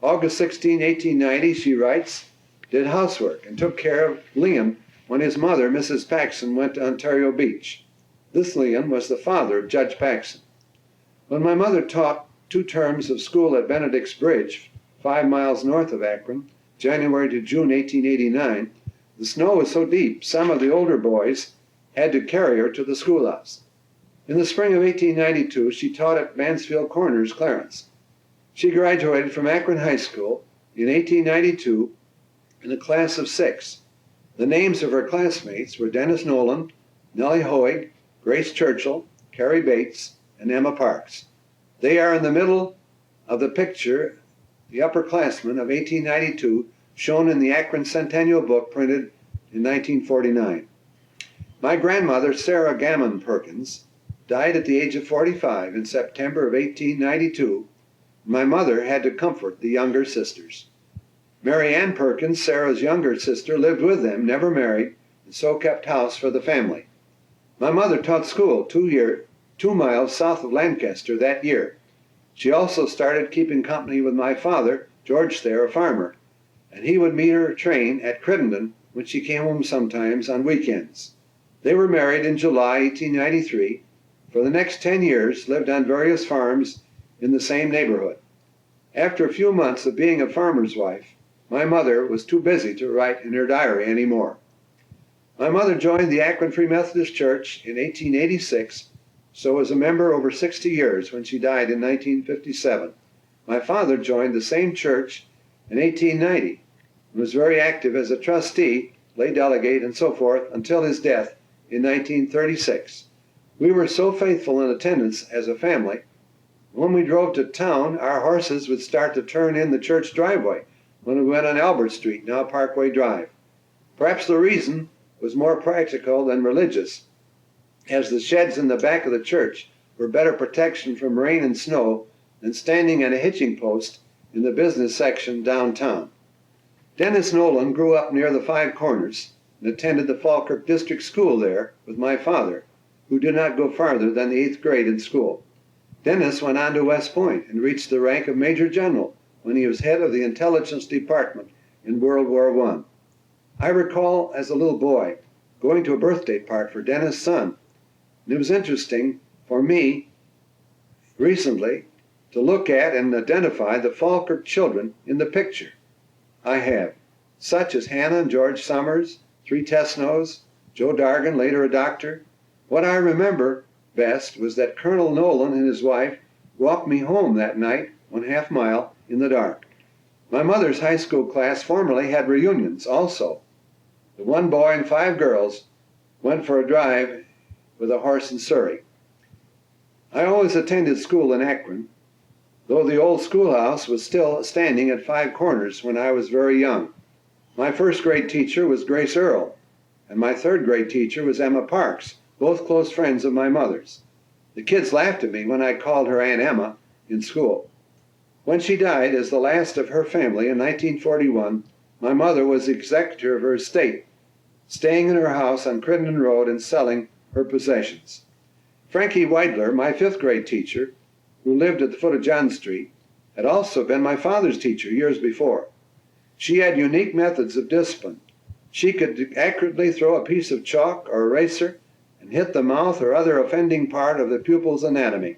August 16, 1890, she writes, did housework and took care of Liam when his mother, Mrs. Paxson, went to Ontario Beach. This Liam was the father of Judge Paxson. When my mother taught 2 terms of school at Benedict's Bridge, 5 miles north of Akron, January to June 1889, the snow was so deep some of the older boys had to carry her to the schoolhouse. In the spring of 1892, she taught at Mansfield Corners, Clarence. She graduated from Akron High School in 1892 in a class of 6. The names of her classmates were Dennis Nolan, Nellie Hoig, Grace Churchill, Carrie Bates, and Emma Parks. They are in the middle of the picture, the upperclassmen of 1892, shown in the Akron Centennial book printed in 1949. My grandmother, Sarah Gammon Perkins, died at the age of 45 in September of 1892. My mother had to comfort the younger sisters. Mary Ann Perkins, Sarah's younger sister, lived with them, never married, and so kept house for the family. My mother taught school 2 miles south of Lancaster that year. She also started keeping company with my father, George Thayer, a farmer, and he would meet her train at Crittenden when she came home sometimes on weekends. They were married in July 1893. For the next 10 years, lived on various farms in the same neighborhood. After a few months of being a farmer's wife, my mother was too busy to write in her diary anymore. My mother joined the Akron Free Methodist Church in 1886, so was a member over 60 years when she died in 1957. My father joined the same church in 1890 and was very active as a trustee, lay delegate, and so forth until his death in 1936. We were so faithful in attendance as a family. When we drove to town, our horses would start to turn in the church driveway when we went on Albert Street, now Parkway Drive. Perhaps the reason was more practical than religious. as the sheds in the back of the church were better protection from rain and snow than standing at a hitching post in the business section downtown. Dennis Nolan grew up near the Five Corners and attended the Falkirk District School there with my father, who did not go farther than the 8th grade in school. Dennis went on to West Point and reached the rank of Major General when he was head of the Intelligence Department in World War I. I recall as a little boy going to a birthday party for Dennis' son. And it was interesting for me recently to look at and identify the Falkirk children in the picture. I have, such as Hannah and George Summers, 3 Tesnos, Joe Dargan, later a doctor. What I remember best was that Colonel Nolan and his wife walked me home that night 1/2 mile in the dark. My mother's high school class formerly had reunions also. The 1 boy and 5 girls went for a drive with a horse in Surrey. I always attended school in Akron, though the old schoolhouse was still standing at Five Corners when I was very young. My 1st grade teacher was Grace Earle, and my 3rd grade teacher was Emma Parks, both close friends of my mother's. The kids laughed at me when I called her Aunt Emma in school. When she died as the last of her family in 1941, my mother was the executor of her estate, staying in her house on Crittenden Road and selling her possessions. Frankie Weidler, my 5th grade teacher, who lived at the foot of John Street, had also been my father's teacher years before. She had unique methods of discipline. She could accurately throw a piece of chalk or eraser and hit the mouth or other offending part of the pupil's anatomy.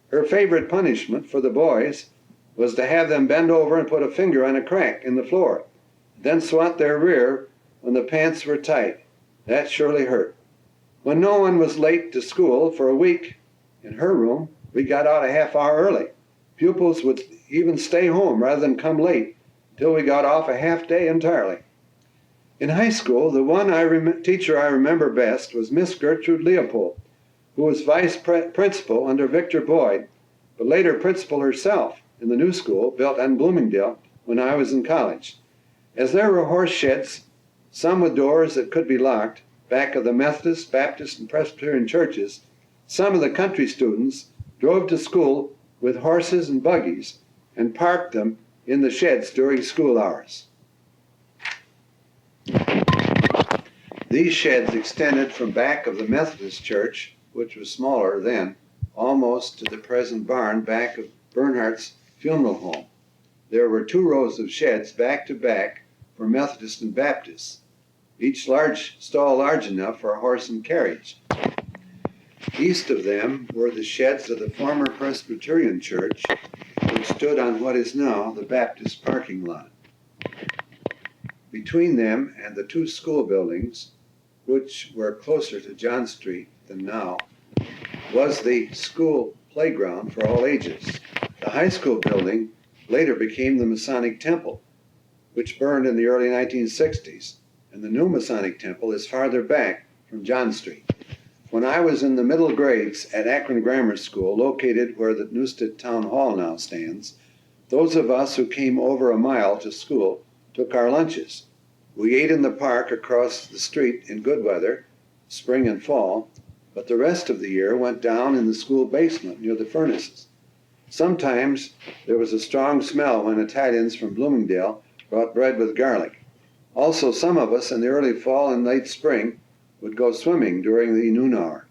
Her favorite punishment for the boys was to have them bend over and put a finger on a crack in the floor, then swat their rear when the pants were tight. That surely hurt. When no one was late to school for a week in her room, we got out a half hour early. Pupils would even stay home rather than come late until we got off a half day entirely. In high school, the one teacher I remember best was Miss Gertrude Leopold, who was vice principal under Victor Boyd, but later principal herself in the new school built on Bloomingdale when I was in college. As there were horse sheds, some with doors that could be locked, back of the Methodist, Baptist, and Presbyterian churches, some of the country students drove to school with horses and buggies and parked them in the sheds during school hours. These sheds extended from back of the Methodist church, which was smaller then, almost to the present barn back of Bernhardt's funeral home. There were 2 rows of sheds back to back for Methodists and Baptists, each stall large enough for a horse and carriage. East of them were the sheds of the former Presbyterian church, which stood on what is now the Baptist parking lot. Between them and the 2 school buildings, which were closer to John Street than now, was the school playground for all ages. The high school building later became the Masonic Temple, which burned in the early 1960s, and the new Masonic Temple is farther back from John Street. When I was in the middle grades at Akron Grammar School, located where the Newstead Town Hall now stands, those of us who came over a mile to school took our lunches. We ate in the park across the street in good weather, spring and fall, but the rest of the year went down in the school basement near the furnaces. Sometimes there was a strong smell when Italians from Bloomingdale brought bread with garlic. Also, some of us in the early fall and late spring would go swimming during the noon hour.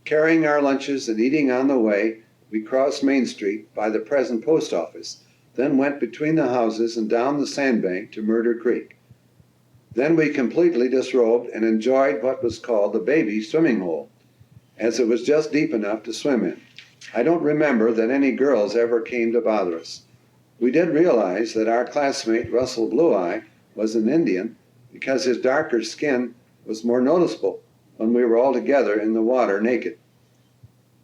Carrying our lunches and eating on the way, we crossed Main Street by the present post office, then went between the houses and down the sandbank to Murder Creek. Then we completely disrobed and enjoyed what was called the baby swimming hole, as it was just deep enough to swim in. I don't remember that any girls ever came to bother us. We did realize that our classmate Russell Blue Eye was an Indian because his darker skin was more noticeable when we were all together in the water naked.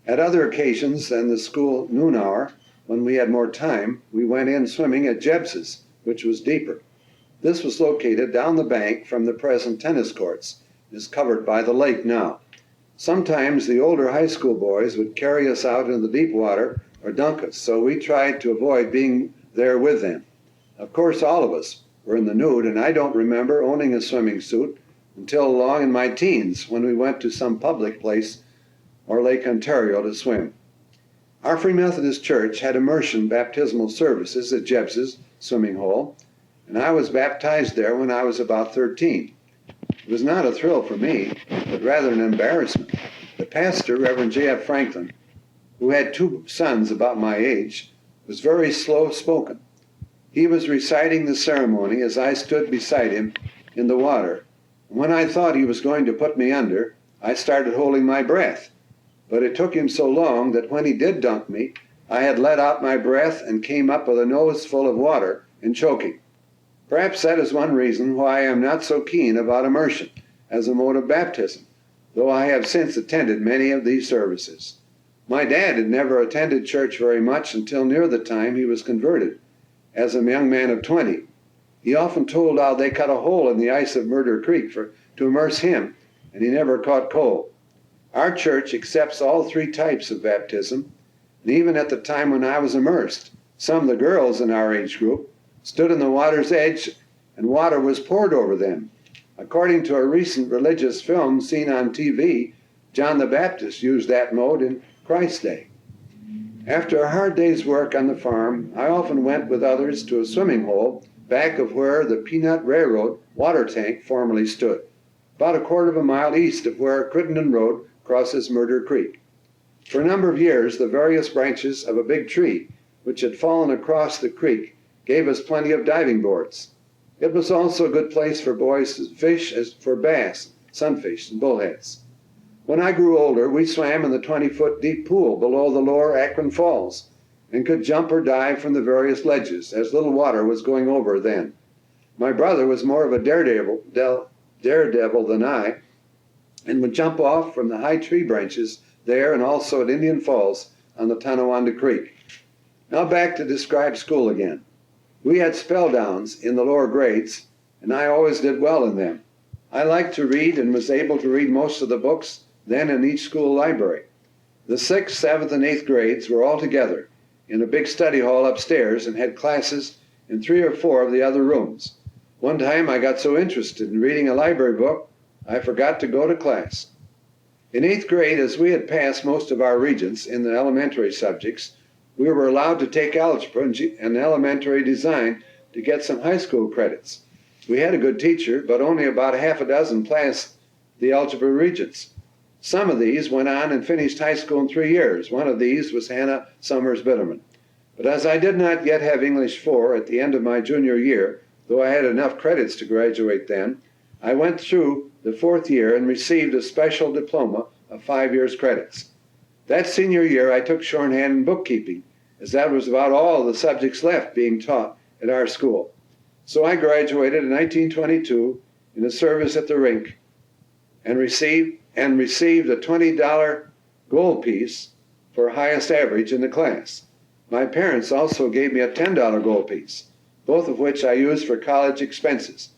At other occasions than the school noon hour, when we had more time, we went in swimming at Jebbs's, which was deeper. This was located down the bank from the present tennis courts and is covered by the lake now. Sometimes the older high school boys would carry us out in the deep water or dunk us, so we tried to avoid being there with them. Of course, all of us were in the nude, and I don't remember owning a swimming suit until along in my teens when we went to some public place or Lake Ontario to swim. Our Free Methodist Church had immersion baptismal services at Jebbs's swimming hole, and I was baptized there when I was about 13. It was not a thrill for me, but rather an embarrassment. The pastor, Reverend J.F. Franklin, who had 2 sons about my age, was very slow-spoken. He was reciting the ceremony as I stood beside him in the water. When I thought he was going to put me under, I started holding my breath. But it took him so long that when he did dunk me, I had let out my breath and came up with a nose full of water and choking. Perhaps that is one reason why I am not so keen about immersion as a mode of baptism, though I have since attended many of these services. My dad had never attended church very much until near the time he was converted, as a young man of 20. He often told how they cut a hole in the ice of Murder Creek to immerse him, and he never caught cold. Our church accepts all 3 types of baptism, and even at the time when I was immersed, some of the girls in our age group stood on the water's edge and water was poured over them. According to a recent religious film seen on TV, John the Baptist used that mode in Christ's day. After a hard day's work on the farm, I often went with others to a swimming hole back of where the Peanut Railroad water tank formerly stood, about a quarter of a mile east of where Crittenden Road crosses Murder Creek. For a number of years, the various branches of a big tree, which had fallen across the creek, gave us plenty of diving boards. It was also a good place for boys to fish as for bass, sunfish, and bullheads. When I grew older, we swam in the 20-foot deep pool below the lower Akron Falls and could jump or dive from the various ledges, as little water was going over then. My brother was more of a daredevil than I, and would jump off from the high tree branches there and also at Indian Falls on the Tonawanda Creek. Now back to describe school again. We had spell downs in the lower grades, and I always did well in them. I liked to read and was able to read most of the books then in each school library. The 6th, 7th, and 8th grades were all together in a big study hall upstairs and had classes in 3 or 4 of the other rooms. One time I got so interested in reading a library book, I forgot to go to class. In 8th grade, as we had passed most of our regents in the elementary subjects, we were allowed to take algebra and elementary design to get some high school credits. We had a good teacher, but only about half a dozen passed the algebra regents. Some of these went on and finished high school in 3 years. One of these was Hannah Summers Bitterman. But as I did not yet have English 4 at the end of my junior year, though I had enough credits to graduate then, I went through the 4th year and received a special diploma of 5 years credits. That senior year I took shorthand and bookkeeping, as that was about all the subjects left being taught at our school. So I graduated in 1922 in a service at the rink and received a $20 gold piece for highest average in the class. My parents also gave me a $10 gold piece, both of which I used for college expenses.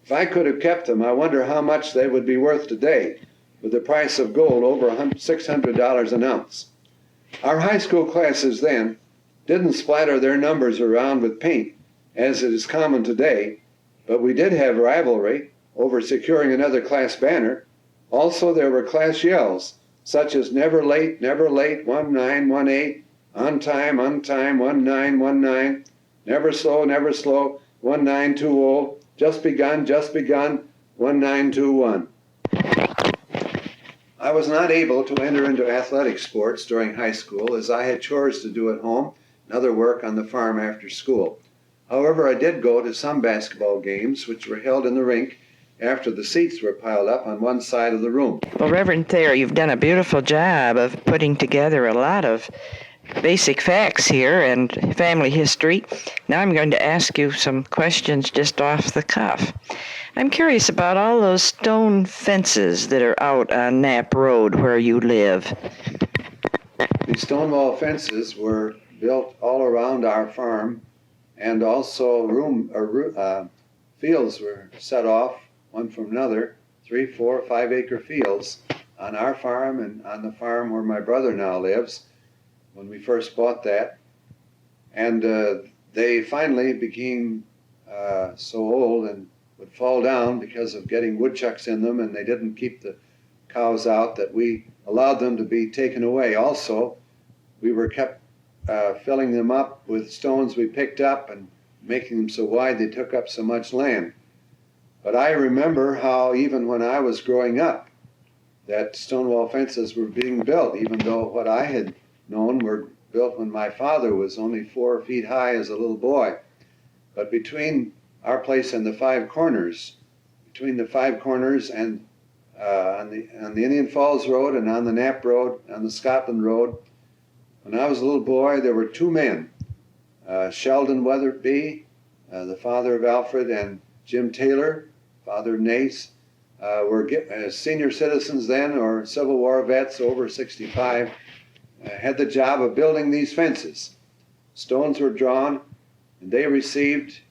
If I could have kept them, I wonder how much they would be worth today, with the price of gold over $600 an ounce. Our high school classes then didn't splatter their numbers around with paint, as it is common today, but we did have rivalry over securing another class banner. Also, there were class yells, such as never late, 1918, on time, 1919, never slow, 1920, just begun, 1921. I was not able to enter into athletic sports during high school, as I had chores to do at home and other work on the farm after school. However, I did go to some basketball games, which were held in the rink after the seats were piled up on one side of the room. Well, Reverend Thayer, you've done a beautiful job of putting together a lot of basic facts here and family history. Now I'm going to ask you some questions just off the cuff. I'm curious about all those stone fences that are out on Knapp Road where you live. The stone wall fences were built all around our farm, and also fields were set off one from another, 3, 4, 5 acre fields on our farm and on the farm where my brother now lives when we first bought that. And they finally became so old and would fall down because of getting woodchucks in them, and they didn't keep the cows out, that we allowed them to be taken away. Also, we were kept filling them up with stones we picked up and making them so wide they took up so much land. But I remember how even when I was growing up, that stone wall fences were being built, even though what I had known were built when my father was only 4 feet high as a little boy. But between our place and the Five Corners, between the Five Corners and on the Indian Falls Road and on the Knapp Road, on the Scotland Road, when I was a little boy, there were 2 men, Sheldon Weatherby, the father of Alfred, and Jim Taylor, father of Nace, were senior citizens then, or Civil War vets over 65, had the job of building these fences. Stones were drawn, and they received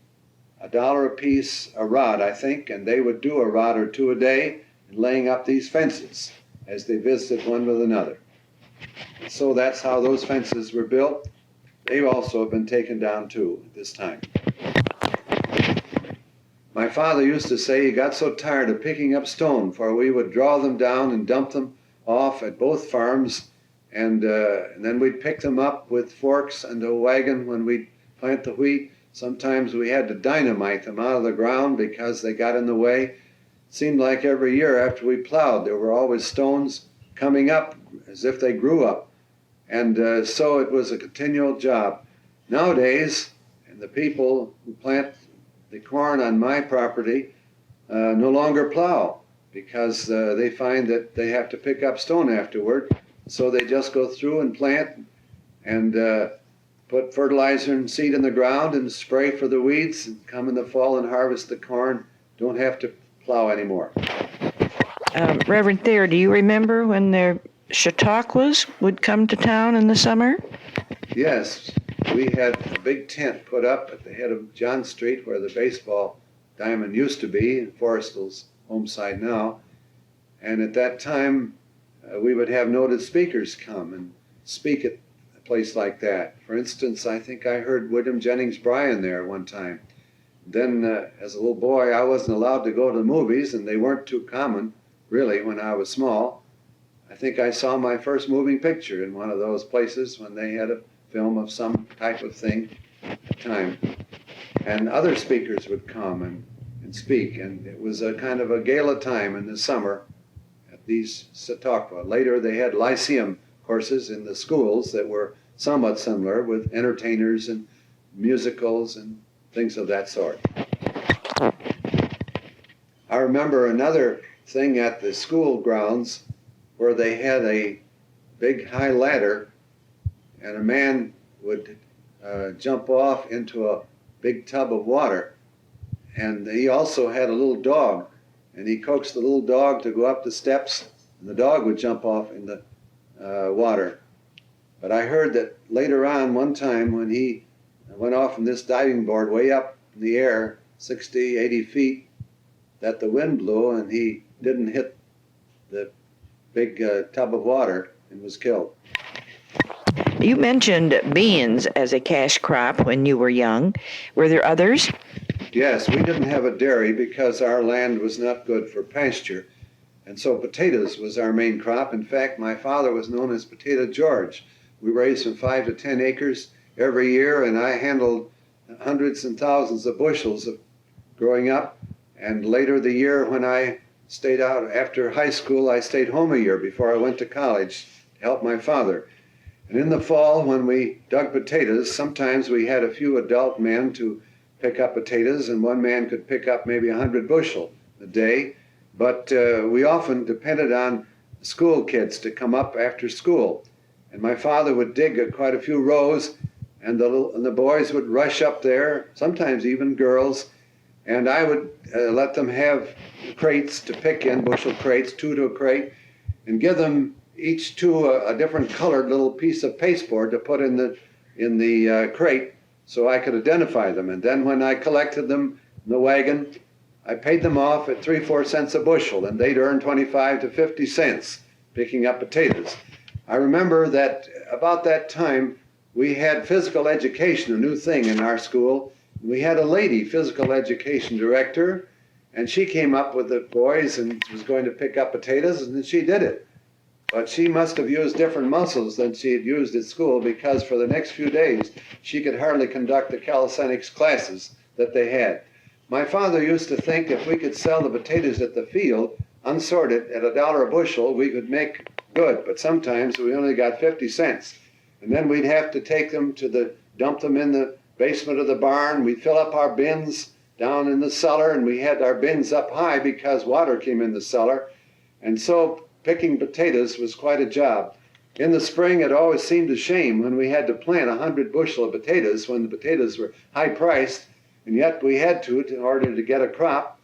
$1 apiece a rod, I think, and they would do a rod or 2 a day in laying up these fences as they visited one with another. And so that's how those fences were built. They also have been taken down too at this time. My father used to say he got so tired of picking up stone, for we would draw them down and dump them off at both farms, and then we'd pick them up with forks and a wagon when we'd plant the wheat. Sometimes we had to dynamite them out of the ground because they got in the way. It seemed like every year after we plowed, there were always stones coming up as if they grew up. And so it was a continual job. Nowadays, and the people who plant the corn on my property no longer plow because they find that they have to pick up stone afterward. So they just go through and plant and put fertilizer and seed in the ground and spray for the weeds and come in the fall and harvest the corn. Don't have to plow anymore. Reverend Thayer, do you remember when the Chautauquas would come to town in the summer? Yes, we had a big tent put up at the head of John Street where the baseball diamond used to be, Forrestal's home side now. And at that time, we would have noted speakers come and speak at a place like that. For instance, I think I heard William Jennings Bryan there one time. Then, as a little boy, I wasn't allowed to go to the movies, and they weren't too common, really, when I was small. I think I saw my first moving picture in one of those places when they had a film of some type of thing at the time. And other speakers would come and speak, and it was a kind of a gala time in the summer at these Chautauqua. Later, they had lyceum courses in the schools that were somewhat similar with entertainers and musicals and things of that sort. I remember another thing at the school grounds where they had a big high ladder and a man would jump off into a big tub of water. And he also had a little dog, and he coaxed the little dog to go up the steps, and the dog would jump off in the water. But I heard that later on, one time when he went off from this diving board way up in the air, 60, 80 feet, that the wind blew and he didn't hit the big tub of water and was killed. You mentioned beans as a cash crop when you were young. Were there others? Yes, we didn't have a dairy because our land was not good for pasture, and so potatoes was our main crop. In fact, my father was known as Potato George. We raised from 5 to 10 acres every year, and I handled hundreds and thousands of bushels of growing up. And later the year when I stayed out after high school, I stayed home a year before I went to college to help my father. And in the fall, when we dug potatoes, sometimes we had a few adult men to pick up potatoes, and one man could pick up maybe 100 bushel a day. But we often depended on school kids to come up after school. And my father would dig quite a few rows, and the boys would rush up there, sometimes even girls, and I would let them have crates to pick in, bushel crates, 2 to a crate, and give them each 2 a different colored little piece of pasteboard to put in the crate so I could identify them. And then when I collected them in the wagon, I paid them off at 3-4 cents a bushel, and they'd earn 25 to 50 cents picking up potatoes. I remember that about that time, we had physical education, a new thing in our school. We had a lady physical education director, and she came up with the boys and was going to pick up potatoes, and she did it. But she must have used different muscles than she had used at school, because for the next few days she could hardly conduct the calisthenics classes that they had. My father used to think if we could sell the potatoes at the field, unsorted, at $1 a bushel, we could make good. But sometimes we only got 50 cents. And then we'd have to take them to dump them in the basement of the barn. We'd fill up our bins down in the cellar, and we had our bins up high because water came in the cellar. And so picking potatoes was quite a job. In the spring, it always seemed a shame when we had to plant 100 bushel of potatoes when the potatoes were high priced, and yet we had to in order to get a crop.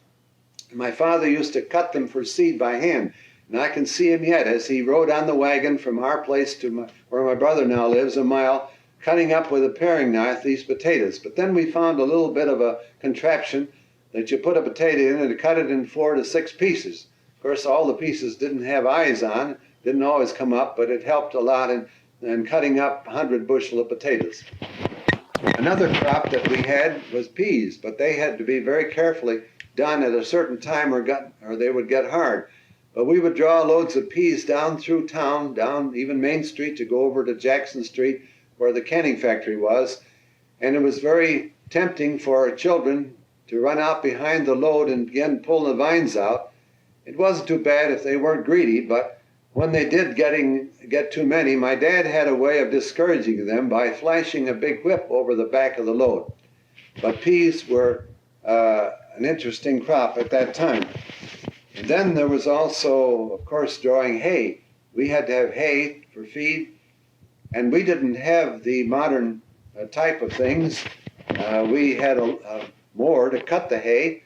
My father used to cut them for seed by hand, and I can see him yet as he rode on the wagon from our place to where my brother now lives, a mile, cutting up with a paring knife these potatoes. But then we found a little bit of a contraption that you put a potato in and cut it in 4 to 6 pieces. Of course, all the pieces didn't have eyes on, didn't always come up, but it helped a lot in cutting up 100 bushel of potatoes. Another crop that we had was peas, but they had to be very carefully done at a certain time or they would get hard. But we would draw loads of peas down through town, down even Main Street, to go over to Jackson Street where the canning factory was. And it was very tempting for children to run out behind the load and again pull the vines out. It wasn't too bad if they weren't greedy, but when they did get too many, my dad had a way of discouraging them by flashing a big whip over the back of the load. But peas were an interesting crop at that time. And then there was also, of course, drawing hay. We had to have hay for feed, and we didn't have the modern type of things. We had a mower to cut the hay,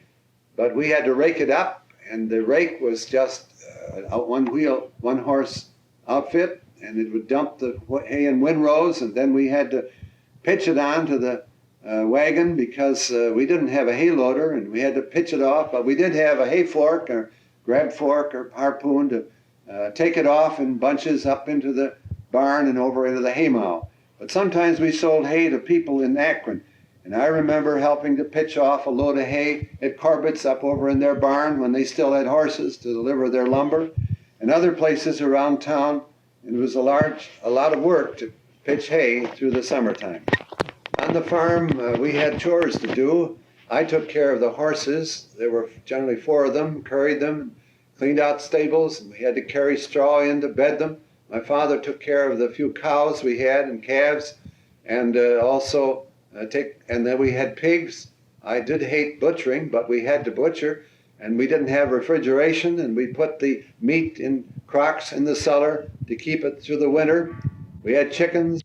but we had to rake it up, and the rake was just a one-wheel, one-horse outfit, and it would dump the hay in windrows, and then we had to pitch it onto the wagon because we didn't have a hay loader, and we had to pitch it off. But we did have a hay fork or grab fork or harpoon to take it off in bunches up into the barn and over into the haymow. But sometimes we sold hay to people in Akron, and I remember helping to pitch off a load of hay at Corbett's up over in their barn when they still had horses to deliver their lumber, and other places around town. It was a lot of work to pitch hay through the summertime. On the farm, we had chores to do. I took care of the horses. There were generally 4 of them, curried them, cleaned out stables, and we had to carry straw in to bed them. My father took care of the few cows we had and calves, and and then we had pigs. I did hate butchering, but we had to butcher, and we didn't have refrigeration, and we put the meat in crocks in the cellar to keep it through the winter. We had chickens,